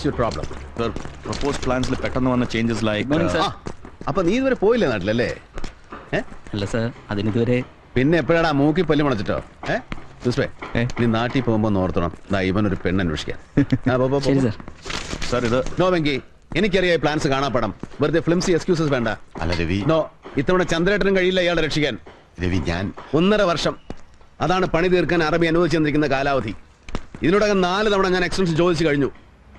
Your problem? Sir, propose പ്ലാൻസിൽ പെട്ടെന്ന് വന്ന changes like. അപ്പൊ നീ ഇതുവരെ പോയില്ലേ നാട്ടിലല്ലേ? അല്ല സർ, അതിനിതുവരെ. പിന്നെ എപ്പോഴാടാ മൂക്കി പല്ലി മുളച്ചിട്ടോ? നീ നാട്ടിൽ പോകുമ്പോ ഓർത്തണം, ഇവനൊരു പെണ്ണ് അന്വേഷിക്കാൻ. സർ ഇത് നോ വെങ്കി, എനിക്കറിയാം പ്ലാൻസ് കാണാപ്പടം. വെറുതെ ഫ്ലിംസി എക്സ്ക്യൂസസ് വേണ്ട. അല്ല രവി, നോ, ഇത്തവണ ചന്ദ്രേട്ടനും കഴിയില്ല ഇയാളെ രക്ഷിക്കാൻ. രവി, ഞാൻ 1.5 വർഷം, അതാണ് പണി തീർക്കാൻ അറബി അനുവദിച്ചു തന്നിരിക്കുന്ന കാലാവധി. ഇതിനോടകം 4 തവണ ഞാൻ എക്സ്റ്റൻഷൻ ചോദിച്ചു കഴിഞ്ഞു.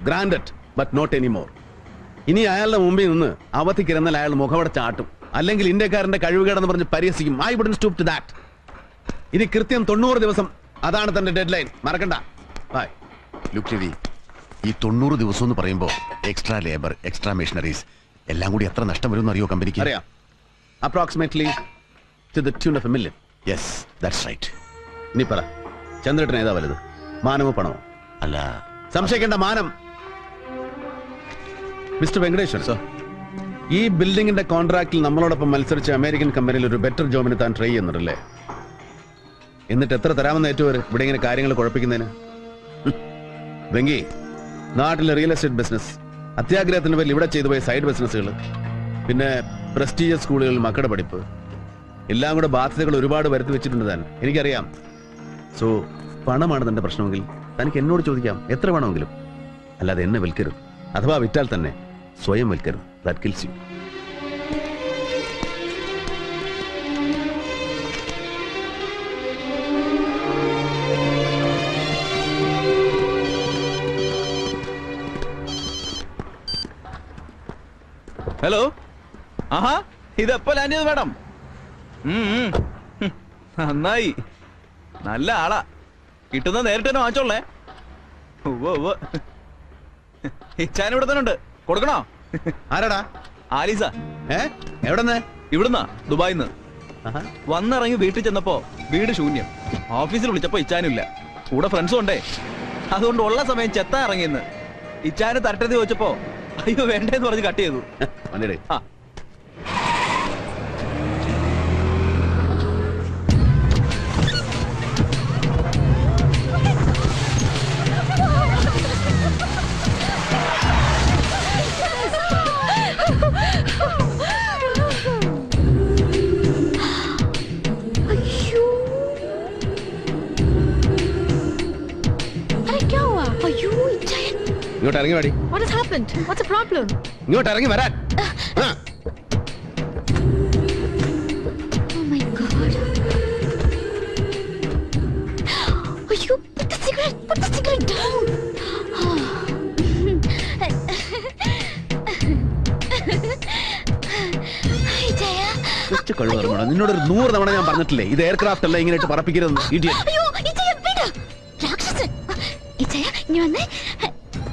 Granted, but not anymore. ഇനി അയാളുടെ മുമ്പിൽ നിന്ന് അവധിക്കിരുന്നാൽ അയാൾ മുഖമടച്ച് ആട്ടും, അല്ലെങ്കിൽ ഇന്ത്യക്കാരന്റെ കഴിവുകേടെന്ന് പറഞ്ഞ് പരിഹസിക്കും. I wouldn't stoop to that. ഇനി കൃത്യം 90 ദിവസം, അതാണ് തന്റെ ഡെഡ് ലൈൻ, മറക്കണ്ട. ലുക്ക് രവി, ഈ 90 ദിവസം എന്ന് പറയുമ്പോൾ എക്സ്ട്രാ ലേബർ, എക്സ്ട്രാ മെഷീനറീസ് എല്ലാം കൂടി എത്ര നഷ്ടം വരും അറിയോ കമ്പനിക്ക്? അറിയാം. Approximately to the tune of $1 million. Yes, that's right. ഇനി പറ, ചന്ദ്രേട്ടൻ ഏതാ വലുത്, മാനമോ പണമോ? അല്ല, സംശയിക്കേണ്ട, മാനം. മിസ്റ്റർ വെങ്കടേശ്വരൻ സർ, ഈ ബിൽഡിംഗിന്റെ കോൺട്രാക്റ്റിൽ നമ്മളോടൊപ്പം മത്സരിച്ച അമേരിക്കൻ കമ്പനിയിൽ ഒരു ബെറ്റർ ജോബിന് താൻ ട്രൈ ചെയ്യുന്നുണ്ടല്ലേ? എന്നിട്ട് എത്ര തരാമെന്ന് ഏറ്റുവരെ ഇവിടെ ഇങ്ങനെ കാര്യങ്ങൾ കുഴപ്പിക്കുന്നതിന്? വെങ്കി, നാട്ടിലെ റിയൽ എസ്റ്റേറ്റ് ബിസിനസ്, അത്യാഗ്രഹത്തിന്റെ പേരിൽ ഇവിടെ ചെയ്തു പോയ സൈഡ് ബിസിനസ്സുകൾ, പിന്നെ പ്രസ്റ്റീജിയസ് സ്കൂളുകളിൽ മക്കളുടെ പഠിപ്പ്, എല്ലാം കൂടെ ബാധ്യതകൾ ഒരുപാട് വരുത്തി വെച്ചിട്ടുണ്ട് താൻ, എനിക്കറിയാം. സോ പണമാണ് തന്റെ പ്രശ്നമെങ്കിൽ തനിക്ക് എന്നോട് ചോദിക്കാം, എത്ര വേണമെങ്കിലും. അല്ലാതെ എന്നെ വിൽക്കരുത്. അഥവാ വിറ്റാൽ തന്നെ സ്വയം വിൽക്കരുത്. That kills you. ഹലോ. ആഹാ, ഇതെപ്പോ ലാൻഡ് ചെയ്ത് മാഡം? നന്നായി, നല്ല ആളാ. കിട്ടുന്ന നേരിട്ട് തന്നെ വാങ്ങിച്ചോളേ. ഇച്ചാൻ ഇവിടെ തന്നെ ഉണ്ട്, കൊടുക്കണോ? ആരാടാ? ആലീസ. എവിടെന്ന്? ഇവിടുന്നാ, ദുബായിന്ന്. വന്നിറങ്ങി വീട്ടിൽ ചെന്നപ്പോ വീട് ശൂന്യം. ഓഫീസിൽ വിളിച്ചപ്പോ ഇച്ചാനില്ല, കൂടെ ഫ്രണ്ട്സും ഉണ്ടേ. അതുകൊണ്ട് ഉള്ള സമയം ചെത്താൻ ഇറങ്ങിയെന്ന്. ഇച്ചാന് തരട്ടെന്ന് ചോദിച്ചപ്പോ അയ്യോ വേണ്ടേന്ന് പറഞ്ഞ് കട്ട് ചെയ്തു. ആ, ഇങ്ങോട്ട് ഇറങ്ങി വാടി. What has happened? What's the problem? ഇങ്ങോട്ട് ഇറങ്ങി വരാൻ. Oh my God. You put the cigarette down. നിന്നോടൊരു 100 തവണ ഞാൻ പറഞ്ഞിട്ടില്ലേ, ഇത് എയർക്രാഫ്റ്റ് അല്ല, ഇങ്ങനെ പറപ്പിക്കരുത്.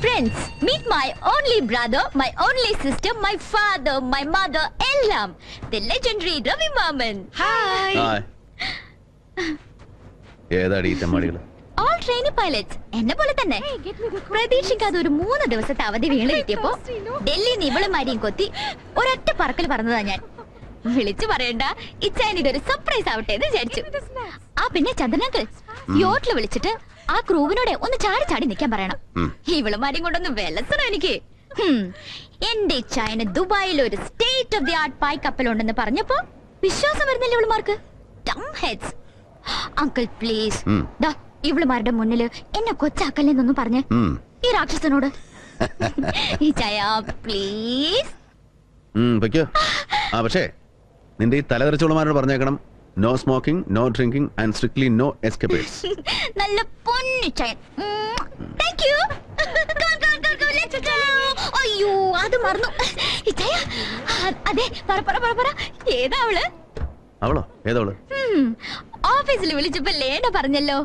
Friends, meet my only brother, my only sister, my father, my mother, Ellam, the legendary Ravi Maman. Hi. ഏതാടി ഈ തെമ്മാടികൾ? All trainee pilots. എന്നെ പോലെ തന്നെ. പ്രതീക്ഷിക്കാതെ ഒരു 3 ദിവസത്തെ അവധി വീണ് കിട്ടിയപ്പോ ഡൽഹി നിവളുമാരിയും കൊത്തി ഒരൊറ്റ പറക്കൽ പറഞ്ഞതാ ഞാൻ. വിളിച്ചു പറയണ്ട, ഇച്ചാൻ ഇതൊരു സർപ്രൈസ് ആവട്ടെ എന്ന് വിചാരിച്ചു. പിന്നെ ചന്ദ്രനങ്കിൾ യോട്ടിൽ വിളിച്ചിട്ട് ആ ക്രൂവിനോടെ ഒന്ന് ചാടി ചാടി നിൽക്കാൻ പറയണം. ഇവളുമാരെയും കൊണ്ടൊന്ന് വെലസണം എനിക്ക്. എന്റെ ഇച്ചായന് ദുബായിൽ ഒരു സ്റ്റേറ്റ് ഓഫ് ദി ആർട്ട് പായ് കപ്പലുണ്ടെന്ന് പറഞ്ഞപ്പോ വിശ്വാസം വരുന്നില്ല ഇവളുമാർക്ക്. അങ്കിൾ പ്ലീസ്, ഇവളുമാരുടെ മുന്നില് എന്നെ കൊച്ചാക്കല്ലെന്നൊന്നും പറഞ്ഞ് ഈ രാക്ഷസനോട്. ഇച്ചായ പ്ലീസ്. പക്ഷേ നിന്റെ ഈ തലതെറിച്ചോളമാരോട് പറഞ്ഞേക്കണം, no smoking, no drinking and strictly no escapers. നല്ല പൊന്നിച്ചായൻ. താങ്ക്യൂ. അയ്യോ, അത് മറന്നു. അതെ, പറ. ഏതാ അവള്? അവളോ? ഏതവള്? ഓഫീസിൽ വിളിച്ചപ്പോ ലേന പറഞ്ഞല്ലോ,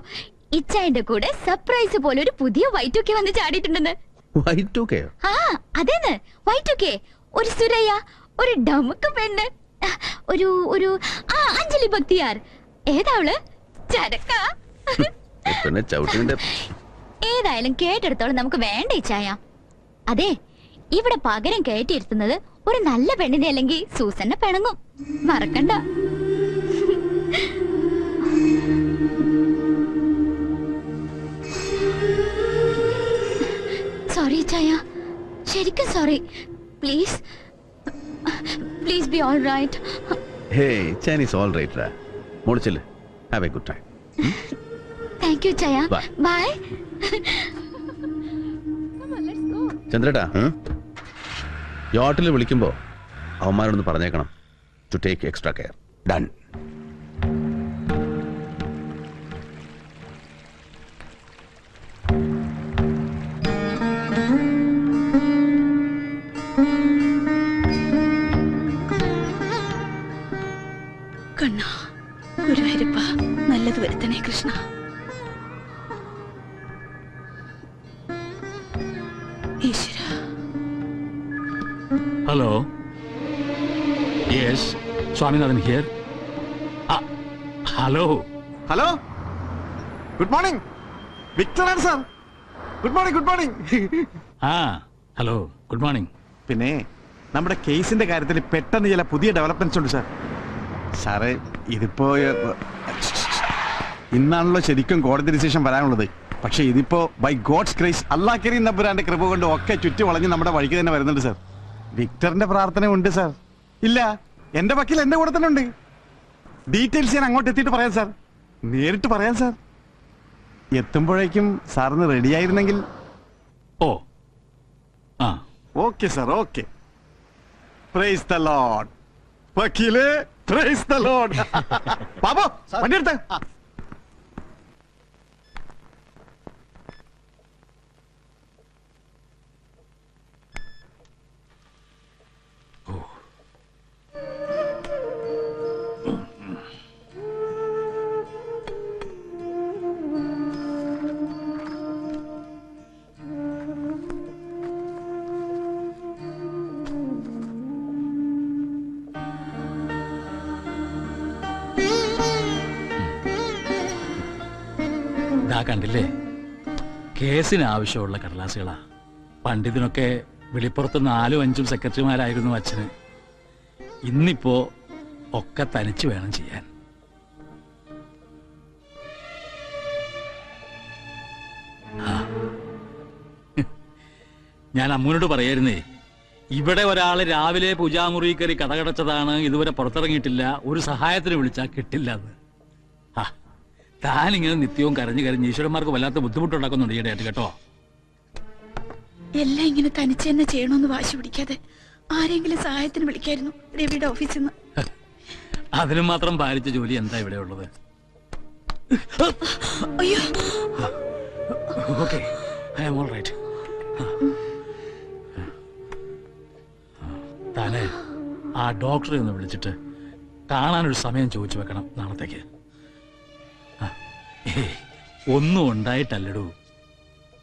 ഇച്ചായന്റെ കൂടെ സർപ്രൈസ് പോലെ ഒരു പുതിയ Y2K വന്ന് ചാടിയിട്ടുണ്ടെന്ന്. Y2K? അതേന്ന്, Y2K. ഒരു സുരയ്യ, ഒരു ഡമുക്ക് പെണ്ണ്, ഒരു അഞ്ജലി ഭക്തിയാർ. ഏതാ അവള്? ചരക്ക. ഏതായാലും കേട്ടെടുത്തോളം നമുക്ക് വേണ്ട ഇച്ചായ. അതെ, ഇവിടെ പകരം കയറ്റിയിരുത്തുന്നത് ഒരു നല്ല പെണ്ണിനെ അല്ലെങ്കിൽ സൂസന്നെ പിണങ്ങും, മറക്കണ്ട. സോറി ഇച്ചായ, ശരിക്കും sorry. Please please be all right. Hey Chinese all right. മോളിച്ചില് have a good time. Thank you ചയ. Bye. ബൈ. ചന്ദ്രേട്ടാ, യോട്ടിൽ വിളിക്കുമ്പോ അവന്മാരോടൊന്ന് പറഞ്ഞേക്കണം to take extra care. Done. കണ്ണ ഗുരുവായൂരപ്പ നല്ലത് വരുത്തണേ കൃഷ്ണ. ഈശ്വര. Hello, yes, Swaminathan here. Hello hello, good morning. വിക്ടറാണ് sir. Good morning, good morning. ആ ഹലോ, ഗുഡ് മോർണിംഗ്. പിന്നെ നമ്മുടെ കേസിന്റെ കാര്യത്തിൽ പെട്ടെന്ന് ചില പുതിയ ഡെവലപ്മെന്റ്സ് ഉണ്ട് സാർ. സാറേ, ഇതിപ്പോ ഇന്നാണല്ലോ ശരിക്കും കോടതി ഡിസിഷൻ വരാനുള്ളത്. പക്ഷെ ഇതിപ്പോ ബൈ ഗോഡ്സ് ഗ്രേസ്, അല്ലാഹ് കരീം നമ്പുരാന്റെ കൃപ കൊണ്ട് ഒക്കെ ചുറ്റി വളഞ്ഞ് നമ്മുടെ വഴിക്ക് തന്നെ വരുന്നുണ്ട് സാർ. വിക്ടറിന്റെ പ്രാർത്ഥന ഉണ്ട് സാർ. ഇല്ല, എന്റെ വക്കീൽ എന്റെ കൂടെ തന്നെ ഉണ്ട്. ഡീറ്റെയിൽസ് ഞാൻ അങ്ങോട്ട് എത്തിയിട്ട് പറയാം സാർ. നേരിട്ട് പറയാം സാർ. എത്തുമ്പോഴേക്കും സാറിന് റെഡി ആയിരുന്നെങ്കിൽ. ഓ ആ okay sir, okay. Praise the lord. വക്കീലേ, പ്രൈസ് ദ ലോർഡ്. ബാബു, വണ്ടി എടുത്ത്. ഇതാ കണ്ടില്ലേ, കേസിന് ആവശ്യമുള്ള കടലാസുകളാ. പണ്ടിതിനൊക്കെ വെളിപ്പുറത്ത് 4ഉം 5ഉം സെക്രട്ടറിമാരായിരുന്നു അച്ഛന്. ഇന്നിപ്പോ ഒക്കെ തനിച്ച് വേണം ചെയ്യാൻ. ഞാൻ അമ്മൂനോട് പറയായിരുന്നേ, ഇവിടെ ഒരാള് രാവിലെ പൂജാമുറി കയറി കടകടച്ചതാണ്, ഇതുവരെ പുറത്തിറങ്ങിയിട്ടില്ല, ഒരു സഹായത്തിന് വിളിച്ചാൽ കിട്ടില്ല എന്ന്. താനിങ്ങനെ നിത്യവും കരഞ്ഞു കരഞ്ഞ് ഈശ്വരന്മാർക്ക് വല്ലാത്ത ബുദ്ധിമുട്ടുണ്ടാക്കുന്നുണ്ട് ഈയിടെയായിട്ട് കേട്ടോ. എല്ലാം ഇങ്ങനെ തനിച്ച് തന്നെ ചെയ്യണമെന്ന് വാശി പിടിക്കാതെ ആരെങ്കിലും സഹായത്തിന് വിളിക്കായിരുന്നു രവിയുടെ ഓഫീസിൽ നിന്ന്. അതിനും മാത്രം ഭാരിച്ച ജോലി എന്താ ഇവിടെ ഉള്ളത്? അയ്യോ, okay, I am all right. താനെ ആ ഡോക്ടറെ ഒന്ന് വിളിച്ചിട്ട് കാണാനൊരു സമയം ചോദിച്ചു വെക്കണം നാളത്തേക്ക്. ഒന്നും ഉണ്ടായിട്ടല്ലടൂ,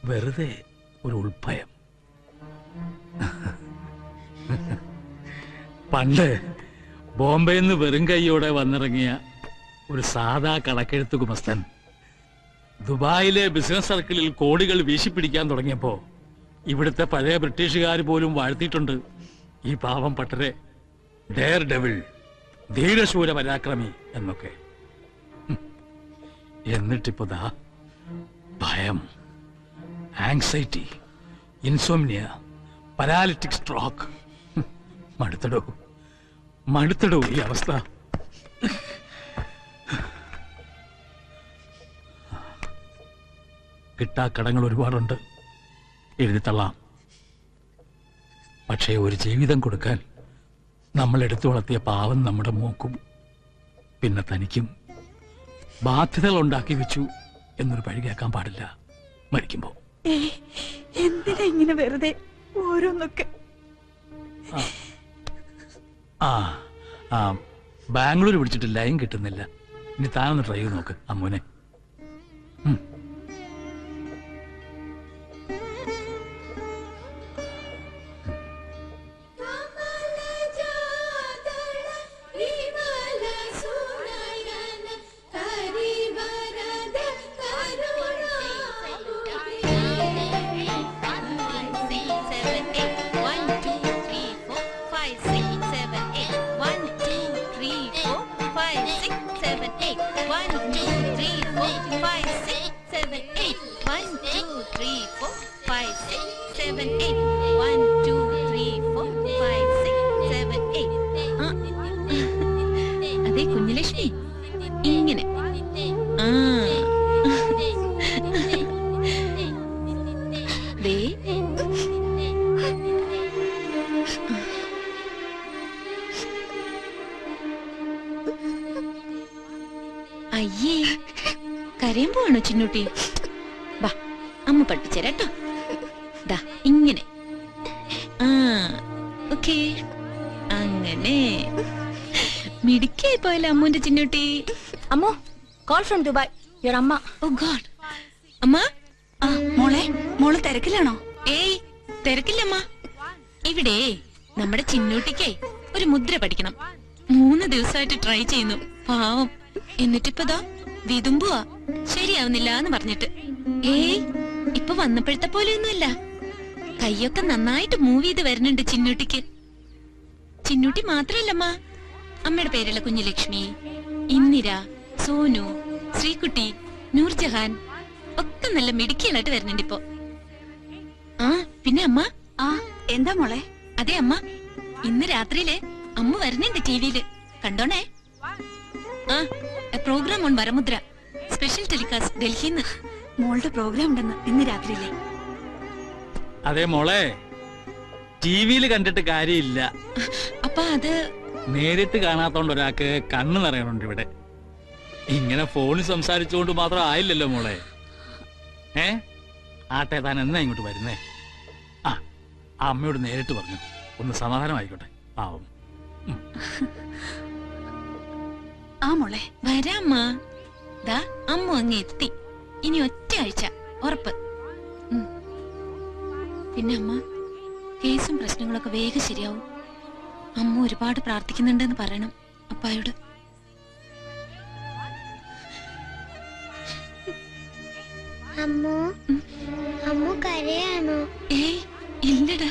വെറുതെ ഒരു ഉൾഭയം. പണ്ട് ബോംബെയിൽ നിന്ന് വെറും കൈയോടെ വന്നിറങ്ങിയ ഒരു സാധാ കണക്കെഴുത്ത് ഗുമസ്തൻ ദുബായിലെ ബിസിനസ് സർക്കിളിൽ കോടികൾ വീശിപ്പിടിക്കാൻ തുടങ്ങിയപ്പോ ഇവിടുത്തെ പഴയ ബ്രിട്ടീഷുകാർ പോലും വാഴ്ത്തിയിട്ടുണ്ട് ഈ പാവം പട്ടരെ ഡെയർ ഡെവിൾ, ധീരശൂര പരാക്രമി എന്നൊക്കെ. എന്നിട്ടിപ്പോ ദാ ഭയം, ആങ്സൈറ്റി, ഇൻസോംനിയ, പാരാലിറ്റിക് സ്ട്രോക്ക്. മടുത്തടോ ഈ അവസ്ഥ. കിട്ടാക്കടങ്ങൾ ഒരുപാടുണ്ട്, എഴുതിത്തള്ളാം. പക്ഷേ ഒരു ജീവിതം കൊടുക്കാൻ നമ്മൾ എടുത്തു വളർത്തിയ പാവം നമ്മുടെ മോക്കും പിന്നെ തനിക്കും ബാധ്യതകൾ ഉണ്ടാക്കി വെച്ചു എന്നൊരു പഴി കേൾക്കാൻ പാടില്ല മരിക്കുമ്പോ. എന്തിനാ ഇങ്ങനെ വെറുതെ ഓരോന്നൊക്കെ? ബാംഗ്ലൂർ പിടിച്ചിട്ട് ലൈൻ കിട്ടുന്നില്ല. ഇനി താനൊന്ന് ട്രൈ ചെയ്ത് നോക്ക് അമ്മൂനെ. ഇങ്ങനെയാണോ ചിന്നൂട്ടി? വാ, അമ്മ പഠിപ്പിച്ചേരാട്ടോ. ദാ ഇങ്ങനെ. ആ, ഓക്കേ. അങ്ങനെ മിടുക്കിയായി പോയല്ലോ അമ്മുന്റെ ചിന്നൂട്ടി. അമ്മോ, കോൾ ഫ്രം ദുബായ്. യുവർ അമ്മ. ഓ ഗോഡ്. അമ്മ. മോള് തിരക്കിലാണോ? ഏയ്, തിരക്കില്ലമ്മ. ഇവിടെ നമ്മുടെ ചിന്നൂട്ടിക്കേ ഒരു മുദ്ര പഠിക്കണം. 3 ദിവസമായിട്ട് ട്രൈ ചെയ്യുന്നു. പാവം. എന്നിട്ടിപ്പതാ വിതുമ്പുവാ, ശരിയാവുന്നില്ല എന്ന് പറഞ്ഞിട്ട്. ഏയ്, ഇപ്പൊ വന്നപ്പോഴത്തെ പോലെയൊന്നുമല്ല. കൈയൊക്കെ നന്നായിട്ട് മൂവ് ചെയ്ത് വരുന്നുണ്ട് ചിന്നൂട്ടിക്ക്. ചിന്നൂട്ടി മാത്രല്ലമ്മ, അമ്മയുടെ പേരുള്ള കുഞ്ഞുലക്ഷ്മി, ഇന്ദിര, സോനു, ശ്രീകുട്ടി, നൂർജഹാൻ ഒക്കെ നല്ല മിടുക്കികളായിട്ട് വരുന്നുണ്ട് ഇപ്പൊ. ആ പിന്നെ അമ്മ. ആ, എന്താ മോളെ? അതെ അമ്മ, ഇന്ന് രാത്രിയില് അമ്മ വരുന്നുണ്ട് ടിവിയില്, കണ്ടോണേ. ആ, പ്രോഗ്രാം ഓൺ വരമുദ്ര, സ്പെഷ്യൽ ടെലികാസ്റ്റ് ഡൽഹിന്ന്. മോളുടെ പ്രോഗ്രാം ഉണ്ടെന്ന് ഇന്ന് രാത്രിയിലെ. അതെ മോളെ, ടിവിയിൽ കണ്ടിട്ട് കാര്യമില്ല. അപ്പൊ അത് നേരിട്ട് കാണാത്തോണ്ട് ഒരാൾക്ക് കണ്ണു നിറയണുണ്ട് ഇവിടെ. ഇങ്ങനെ ഫോണിൽ സംസാരിച്ചുകൊണ്ട് മാത്രം ആയില്ലല്ലോ മോളെ. ആട്ടെ, താൻ എന്നാ ഇങ്ങോട്ട് വരുന്നേ? ആ, അമ്മയോട് നേരിട്ട് പറഞ്ഞു, ഒന്ന് സമാധാനമായിക്കോട്ടെ. പാവം. ആ മോളെ, വരാമ്മ. ദാ അമ്മ അങ്ങ് എത്തി. ഇനി ഒറ്റ ആഴ്ച ഉറപ്പ്. പിന്നെ അമ്മ, കേസും പ്രശ്നങ്ങളൊക്കെ വേഗം ശരിയാവും. അമ്മ ഒരുപാട് പ്രാർത്ഥിക്കുന്നുണ്ടെന്ന് പറയണം അപ്പായോട്. അമ്മു കരയാണോ? ഏയ് ഇല്ലടാ.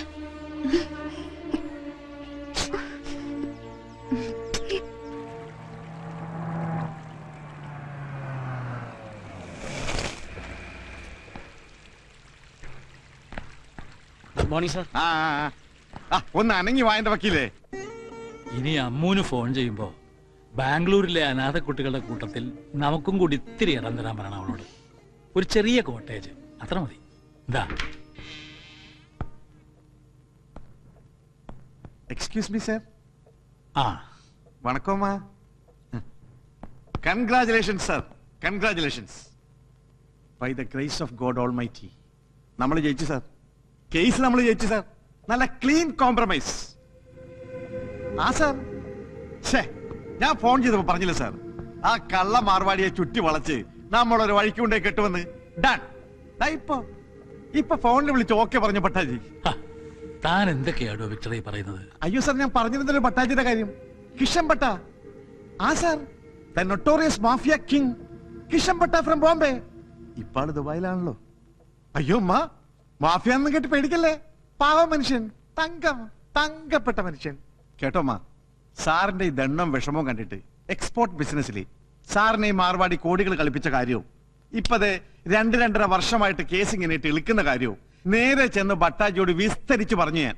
Good morning sir. ഒന്ന് അനങ്ങി വായന്റെ വക്കീലേ. ഇനി അമ്മൂന് ഫോൺ ചെയ്യുമ്പോ ബാംഗ്ലൂരിലെ അനാഥ കുട്ടികളുടെ കൂട്ടത്തിൽ നമുക്കും കൂടി ഇത്തിരി ഇടം തരാൻ പറയണം അവളോട്. ഒരു ചെറിയ കോട്ടേജ്, അത്ര മതി. എന്താ? Excuse me sir. ആ, വണക്കോമാ. Congratulations sir, congratulations. By the grace of God all mighty നമ്മൾ ജയിച്ചു സർ. കേസ് നമ്മൾ ജയിച്ചു സർ. നല്ല ക്ലീൻ കോംപ്രമൈസ്. ആ സർ, ഞാൻ ഫോൺ ചെയ്തപ്പോ പറഞ്ഞില്ല സർ, ആ കള്ള മാർവാടിയെ ചുറ്റി വളച്ച് നമ്മളൊരു വഴിക്ക് കൊണ്ടേ കെട്ടുവന്ന്. ഡൺ. ഇപ്പൊ ഫോണിൽ വിളിച്ച് ഓക്കെ പറഞ്ഞു പട്ടാജി. താൻ എന്തൊക്കെയാണോ വിക്ടറി പറയുന്നത്? അയ്യോ സർ, ഞാൻ പറഞ്ഞിരുന്നല്ലോ പട്ടാജിയുടെ കാര്യം. കിഷൻ പട്ട. ആ sir, the notorious mafia king Kishan പട്ട ഫ്രം ബോംബെ. ഇപ്പാള് ദുബായിലാണല്ലോ. അയ്യോ അമ്മ, മാഫിയ എന്ന് കേട്ട് പേടിക്കല്ലേ. പാവ മനുഷ്യൻ, തങ്കപ്പെട്ട മനുഷ്യൻ. കേട്ടോ അമ്മ, സാറിന്റെ ഈ ദണ്ണം വിഷമവും കണ്ടിട്ട് എക്സ്പോർട്ട് ബിസിനസ്സിൽ സാറിനെ മാർവാടി കോടികൾ കളിപ്പിച്ച കാര്യവും ഇപ്പത് 2-2.5 വർഷമായിട്ട് കേസ് ഇങ്ങനെ ഇളിക്കുന്ന കാര്യവും നേരെ ചെന്ന് ഭട്ടാജിയോട് വിസ്തരിച്ച് പറഞ്ഞു. ഞാൻ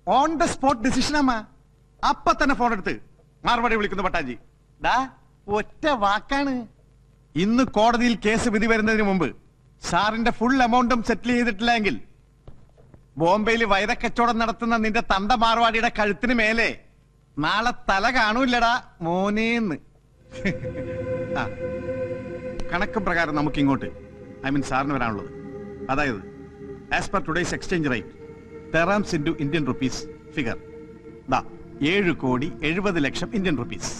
ഓൺ ദ സ്പോട്ട് ഡിസിഷൻ അമ്മ. അപ്പൊ തന്നെ ഫോൺ എടുത്ത് മാർവാടി വിളിക്കുന്നു ഭട്ടാജി. ഡാ, ഒറ്റ വാക്കാണ്. ഇന്ന് കോടതിയിൽ കേസ് വിധി വരുന്നതിന് മുമ്പ് സാറിന്റെ ഫുൾ എമൗണ്ടും സെറ്റിൽ ചെയ്തിട്ടില്ല എങ്കിൽ ബോംബെയിൽ വൈരക്കച്ചവടം നടത്തുന്ന നിന്റെ തന്ത മാർവാടിയുടെ കഴുത്തിന് മേലെ നാളെ തല കാണൂല്ലടാ മോനേന്ന്. ആ, കണക്ക് പ്രകാരം നമുക്ക് ഇങ്ങോട്ട്, ഐ മീൻ സാറിന് വരാനുള്ളത്, അതായത് as per today's exchange rate terms into Indian rupees figure 7,70,00,000 Indian rupees.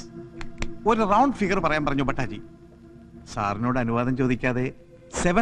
ഒരു റൗണ്ട് ഫിഗർ പറയാൻ പറഞ്ഞു ഭട്ടാജി. സാറിനോട് അനുവാദം ചോദിക്കാതെ 7